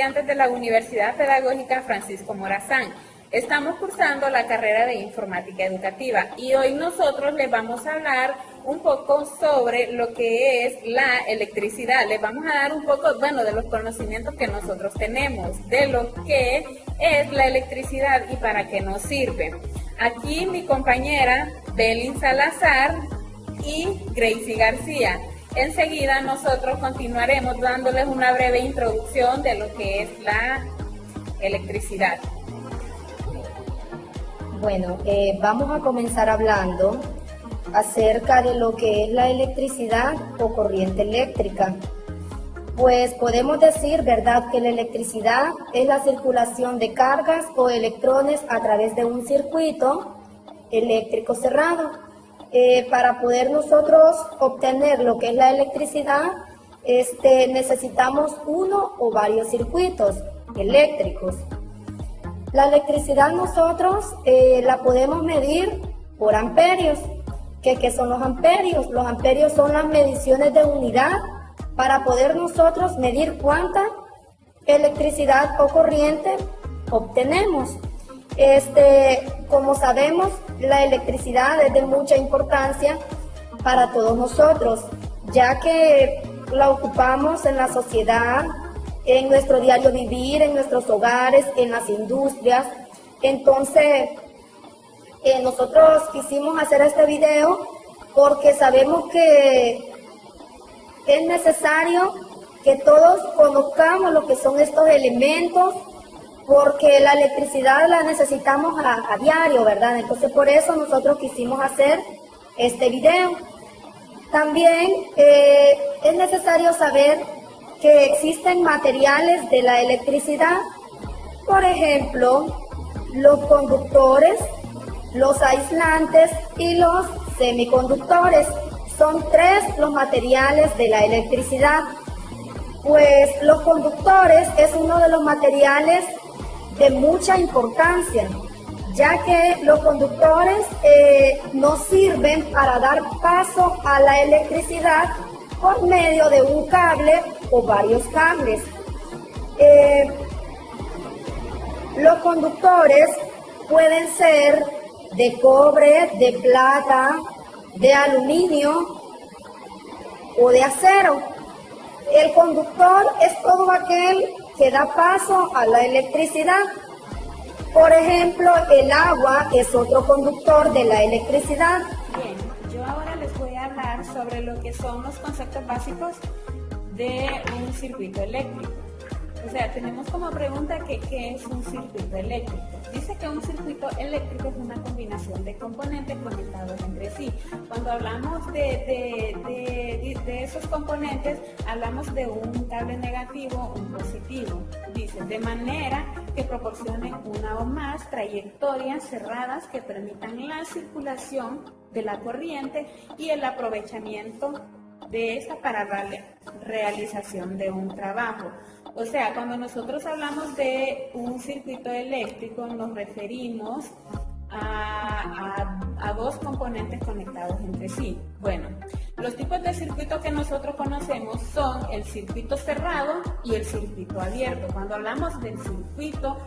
estudiantes de la Universidad Pedagógica Francisco Morazán. Estamos cursando la carrera de Informática Educativa y hoy nosotros les vamos a hablar un poco sobre lo que es la electricidad. Les vamos a dar un poco, de los conocimientos que nosotros tenemos, de lo que es la electricidad y para qué nos sirve. Aquí mi compañera Belin Salazar y Gracie García. Enseguida nosotros continuaremos dándoles una breve introducción de lo que es la electricidad. Bueno, vamos a comenzar hablando acerca de lo que es la electricidad o corriente eléctrica. Pues podemos decir, ¿verdad?, que la electricidad es la circulación de cargas o electrones a través de un circuito eléctrico cerrado. Para poder nosotros obtener lo que es la electricidad, necesitamos uno o varios circuitos eléctricos. La electricidad nosotros la podemos medir por amperios. ¿Qué son los amperios? Los amperios son las mediciones de unidad para poder nosotros medir cuánta electricidad o corriente obtenemos. Como sabemos, la electricidad es de mucha importancia para todos nosotros, ya que la ocupamos en la sociedad, en nuestro diario vivir, en nuestros hogares, en las industrias. Entonces, nosotros quisimos hacer este video porque sabemos que es necesario que todos conozcamos lo que son estos elementos, porque la electricidad la necesitamos a diario, ¿verdad? Entonces, por eso nosotros quisimos hacer este video. También es necesario saber que existen materiales de la electricidad, por ejemplo, los conductores, los aislantes y los semiconductores. Son tres los materiales de la electricidad. Pues los conductores es uno de los materiales de mucha importancia, ya que los conductores nos sirven para dar paso a la electricidad por medio de un cable o varios cables. Los conductores pueden ser de cobre, de plata, de aluminio o de acero. El conductor es todo aquel que da paso a la electricidad. Por ejemplo, el agua es otro conductor de la electricidad. Bien, yo ahora les voy a hablar sobre lo que son los conceptos básicos de un circuito eléctrico. O sea, tenemos como pregunta qué es un circuito eléctrico. Dice que un circuito eléctrico es una combinación de componentes conectados entre sí. Cuando hablamos de esos componentes, hablamos de un cable negativo, un positivo. Dice, de manera que proporcionen una o más trayectorias cerradas que permitan la circulación de la corriente y el aprovechamiento de esta para la realización de un trabajo. O sea, cuando nosotros hablamos de un circuito eléctrico, nos referimos a dos componentes conectados entre sí. Bueno, los tipos de circuitos que nosotros conocemos son el circuito cerrado y el circuito abierto. Cuando hablamos del circuito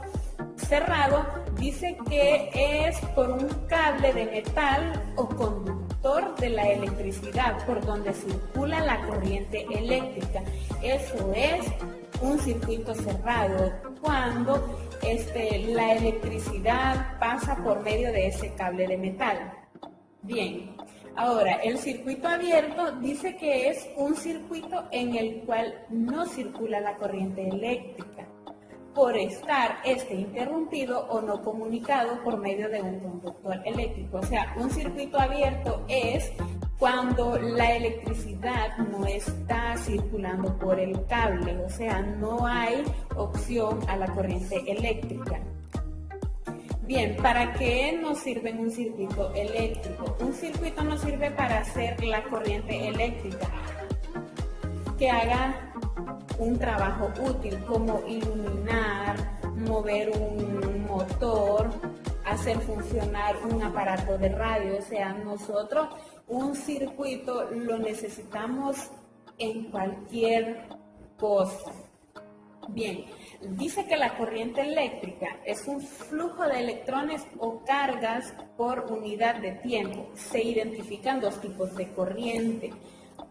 cerrado, dice que es por un cable de metal o conductor de la electricidad por donde circula la corriente eléctrica. Eso es un circuito cerrado, cuando la electricidad pasa por medio de ese cable de metal. Bien, ahora el circuito abierto dice que es un circuito en el cual no circula la corriente eléctrica por estar interrumpido o no comunicado por medio de un conductor eléctrico. O sea, un circuito abierto es cuando la electricidad no está circulando por el cable, o sea, no hay opción a la corriente eléctrica. Bien, ¿para qué nos sirve un circuito eléctrico? Un circuito nos sirve para hacer la corriente eléctrica que haga un trabajo útil, como iluminar, mover un motor, hacer funcionar un aparato de radio. O sea, nosotros un circuito lo necesitamos en cualquier cosa. Bien, dice que la corriente eléctrica es un flujo de electrones o cargas por unidad de tiempo. Se identifican dos tipos de corriente: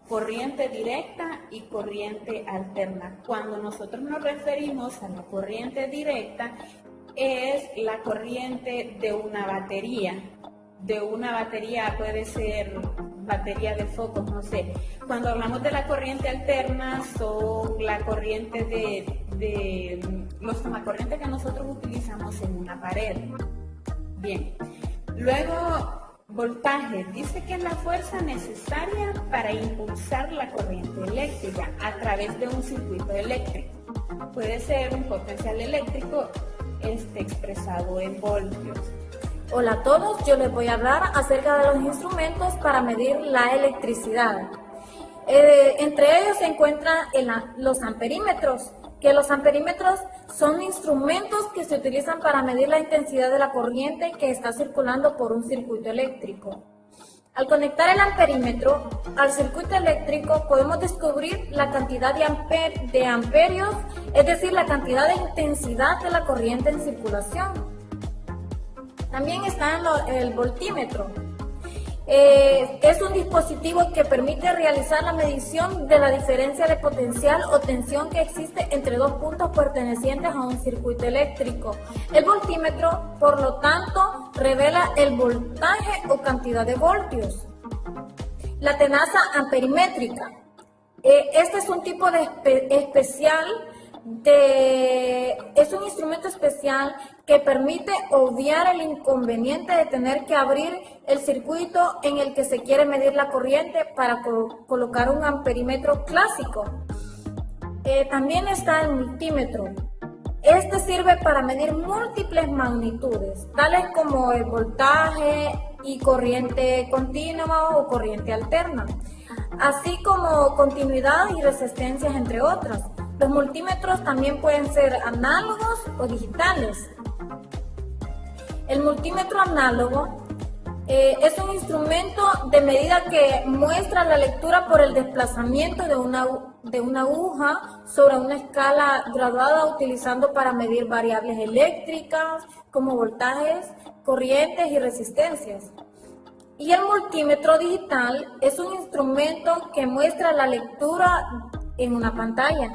corriente directa y corriente alterna. Cuando nosotros nos referimos a la corriente directa, es la corriente de una batería. De una batería, puede ser batería de focos, no sé. Cuando hablamos de la corriente alterna, son la corriente los tomacorrientes que nosotros utilizamos en una pared. Bien, luego voltaje. Dice que es la fuerza necesaria para impulsar la corriente eléctrica a través de un circuito eléctrico. Puede ser un potencial eléctrico expresado en voltios. Hola a todos, yo les voy a hablar acerca de los instrumentos para medir la electricidad. Entre ellos se encuentran los amperímetros, que los amperímetros son instrumentos que se utilizan para medir la intensidad de la corriente que está circulando por un circuito eléctrico. Al conectar el amperímetro al circuito eléctrico podemos descubrir la cantidad de amperios, es decir, la cantidad de intensidad de la corriente en circulación. También está el voltímetro. Es un dispositivo que permite realizar la medición de la diferencia de potencial o tensión que existe entre dos puntos pertenecientes a un circuito eléctrico. El voltímetro, por lo tanto, revela el voltaje o cantidad de voltios. La tenaza amperimétrica. Este es un tipo es un instrumento especial que permite obviar el inconveniente de tener que abrir el circuito en el que se quiere medir la corriente para colocar un amperímetro clásico. También está el multímetro. Este sirve para medir múltiples magnitudes, tales como el voltaje y corriente continua o corriente alterna, así como continuidad y resistencias, entre otras. Los multímetros también pueden ser análogos o digitales. El multímetro análogo es un instrumento de medida que muestra la lectura por el desplazamiento de una aguja sobre una escala graduada utilizando para medir variables eléctricas como voltajes, corrientes y resistencias. Y el multímetro digital es un instrumento que muestra la lectura en una pantalla.